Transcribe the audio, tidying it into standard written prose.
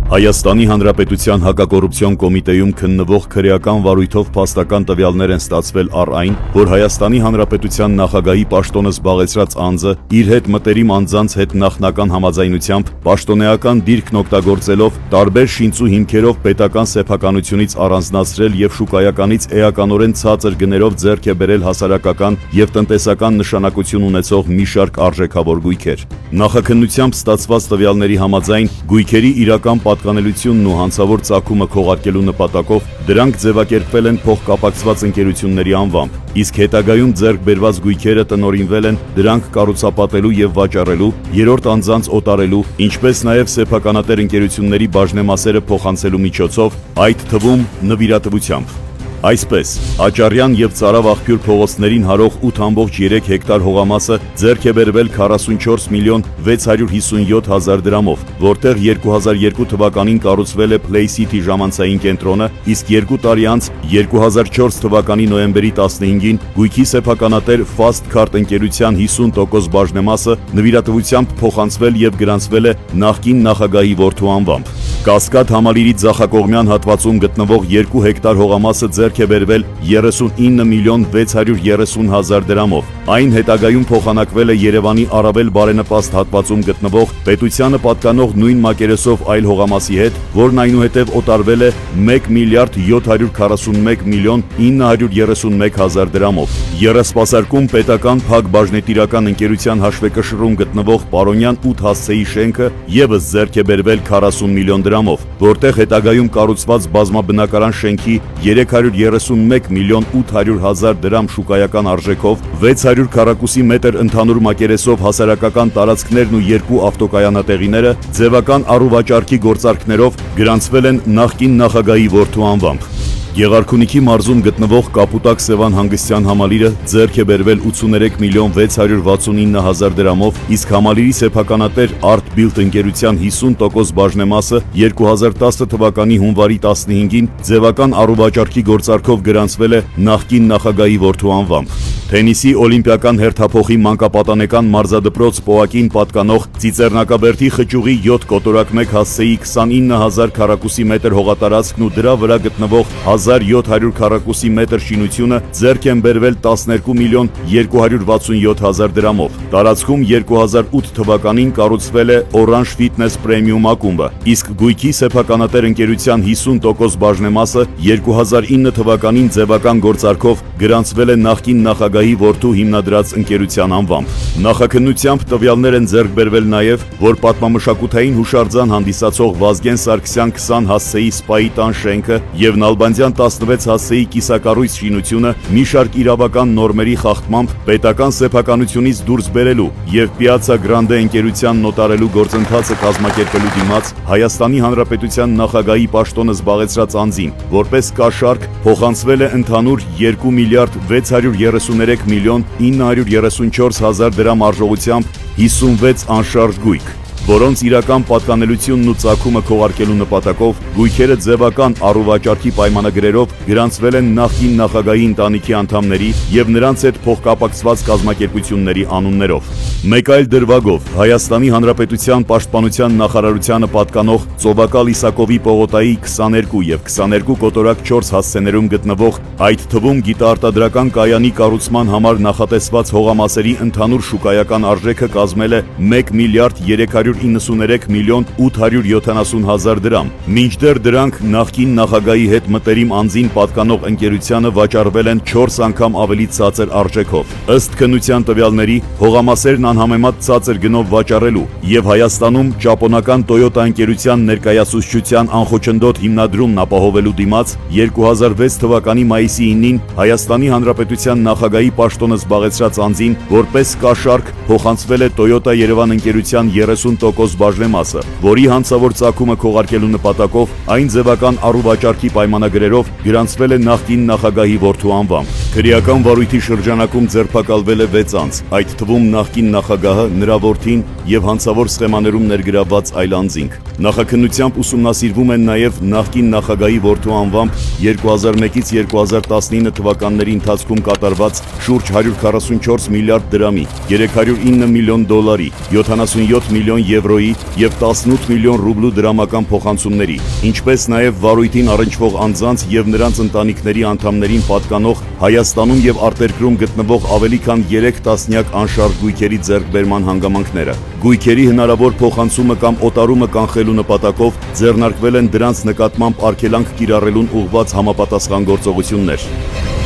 Հայաստանի Հանրապետության հակակոռուպցիոն կոմիտեում քննվող քրեական վարույթով փաստական տվյալներ են ստացվել առ այն, որ Հայաստանի Հանրապետության նախագահի պաշտոնը զբաղեցրած անձը իր հետ մտերիմ անձանց հետ նախնական համաձայնությամբ պաշտոնեական դիրքն օգտագործելով տարբեր շինծու հիմքերով պետական սեփականությունից առանձնացրել եւ շուկայականից էականորեն ցածր գներով ձեռք է բերել հասարակական եւ տնտեսական նշանակություն ունեցող մի շարք արժեքավոր գույքեր։ Նախաքննությամբ ստացված տվյալների համաձայն գույքերի իրական պատկանելությունն ու հանցավոր ծագումը քողարկելու նպատակով դրանք ձևակերպվել են փոխկապակցված ընկերությունների անվամբ, իսկ հետագայում ձեռք բերված գույքերը տնօրինվել են դրանք կառուցապատելու եւ վաճառելու, երրորդ անձանց օտարելու, ինչպես նաեւ սեփականատեր ընկերությունների բաժնեմասերը փոխանցելու միջոցով, այդ թվում նվիրատվությամբ։ Այսպես, Աճարյան եւ Ծարավ աղբյուր փողոցներին հարող 8.3 հեկտար հողամասը ձեռք է բերվել 44 միլիոն 657 հազար դրամով, որտեղ 2002 թվականին կառուցվել է Play City ժամանցային կենտրոնը, իսկ 2 տարի անց 2004 թվականի նոյեմբերի 15-ին գույքի սեփականատեր Fast Card ընկերության 50% բաժնեմասը նվիրատվությամբ փոխանցվել եւ գրանցվել է նախկին նախագահի որդու անվամբ։ Կասկադ համալիրի ձախակողմյան հատվածում գտնվող 2 հեկտար հողամասը ձեռք է բերվել 39 միլիոն 630 հազար դրամով։ Այն հետագայում փոխանակվել է Երևանի առավել բարենպաստ հատվածում գտնվող պետությանը պատկանող նույն մակերեսով այլ հողամասի հետ, որն այնուհետև օտարվել է 1 միլիարդ 741 միլիոն 931 հազար դրամով։ Եռասպասարկում պետական փակ բաժնետիրական ընկերության հաշվեկշռում գտնվող Պարոնյան 8 հասցեի շենքը ևս ձեռք է բերվել 40 միլիոն դրամով, որտեղ հետագայում կառուցված բազմաբնակարան շենքի 331 միլիոն 800 հազար դրամ շուկայական արժեքով 600 քառակուսի մետր ընդհանուր մակերեսով հասարակական տարածքներն ու 2 ավտոկայանատեղիները ձևական առուվաճառքի գործարքներով գրանցվել են նախկին նախագահի որդու անվամբ։ Գեղարքունիքի մարզում գտնվող Կապուտակ Սևան հանգստյան համալիրը ձեռք է բերվել 83 միլիոն 669 հազար դրամով, իսկ համալիրի սեփականատեր Art Build ընկերության 50% բաժնեմասը 2010 թվականի հունվարի 15-ին ձևական առուվաճառքի գործարքով գրանցվել է նախկին նախագահի որդու անվամբ։ Թենիսի օլիմպիական հերթափոխի մանկապատանեկան մարզադպրոց Պոակին պատկանող Ծիծեռնակաբերդի խճուղի 7 կոտորակ 1 հասցեի 29000 քառակուսի մետր հողատարածքն ու դրա վրա գտնվող 1700 քառակուսի մետր շինությունը ձեռք են բերվել 12 միլիոն 267 հազար դրամով։ Տարածքում 2008 թվականին կառուցվել է Orange Fitness Premium ակումբը, իսկ գույքի սեփականատեր ընկերության 50% բաժնեմասը 2009 թվականին ձևական գործարքով գրանցվել է նախկին նախագահի որդու հիմնադրած ընկերության անվամբ։ Նախաքննությամբ տվյալներ են ձեռք բերվել նաև, որ պատմամշակութային հուշարձան հանդիսացող Վազգեն Սարգսյան 20 հասցեի սպայի տան շենքը եւ Նալբանդյան 16 հասցեի կիսակառույց շինությունը մի շարք իրավական նորմերի խախտմամբ պետական սեփականությունից դուրս բերելու եւ Պիացա Գրանդե ընկերության նոտարելու գործընթացը կազմակերպելու դիմաց Հայաստանի Հանրապետության նախագահի պաշտոնը զբաղեցրած անձին, որպես կաշառք փոխանցվել է ընդհանուր 2 միլիարդ 633 միլիոն 934 հազար դրամ արժողությամբ 56 անշարժ գույք, որոնց իրական պատկանելությունն ու ծագումը քողարկելու նպատակով գույքերը ձևական առուվաճառքի պայմանագրերով գրանցվել են նախկին նախագահի ընտանիքի անդամների եւ նրանց հետ փոխկապակցված կազմակերպությունների անուններով։ Մեկ այլ դրվագով Հայաստանի Հանրապետության Պաշտպանության նախարարությանը պատկանող Ծովակալ Իսակովի պողոտայի 22 եւ 22 կոտորակ 4 հասցեներում գտնվող, այդ թվում գիտաարտադրական կայանի կառուցման համար նախատեսված հողամասերի ընդհանուր շուկայական արժեքը կազմել է 1 միլիարդ 393 միլիոն 870 հազար դրամ, մինչդեռ դրանք նախկին նախագահի հետ մտերիմ անձին պատկանող ընկերությանը վաճառվել են 4 անգամ ավելի ցածր արժեքով։ Ըստ քննության տվյալների, հողամասերն անհամեմատ ցածր գնով վաճառելու եւ Հայաստանում ճապոնական Toyota ընկերության ներկայացուցչության անխոչնդոտ հիմնադրումն ապահովելու դիմաց 2006 թվականի մայիսի 9-ին Հայաստանի Հանրապետության նախագահի պաշտոնը զբաղեցրած անձին որպես կաշառք փոխանցվել է Toyota Երևան ընկերության 30% բաժնեմասը, որի հանցավոր ծագումը քողարկելու նպատակով այն ձևական առուվաճառքի պայմանագրերով գրանցվել է նախկին նախագահի որդու անվամբ։ Քրեական վարույթի շրջանակում ձերբակալվել է 6 անձ, այդ թվում նախկին նախագահը, նրա որդին եւ հանցավոր սխեմաներում ներգրավված այլ անձինք։ Նախաքննությամբ ուսումնասիրվում են նաեւ նախկին նախագահի որդու անվամբ 2001-ից 2019 թվականների ընթացքում կատարված շուրջ 144 միլիարդ դրամի, 309 միլիոն դոլարի, 77 միլիոն եվրոյի և 18 միլիոն ռուբլու դրամական փոխանցումների, ինչպես նաև վարույթին առնչվող անձանց և նրանց ընտանիքների անդամներին պատկանող Հայաստանում և արտերկրում գտնվող ավելի քան 3 տասնյակ անշարժ գույքերի ձեռքբերման հանգամանքները։ Գույքերի հնարավոր փոխանցումը կամ օտարումը կանխելու նպատակով ձեռնարկվել են դրանց նկատմամբ արգելանք կիրառելուն ուղղված համապատասխան գործողություններ։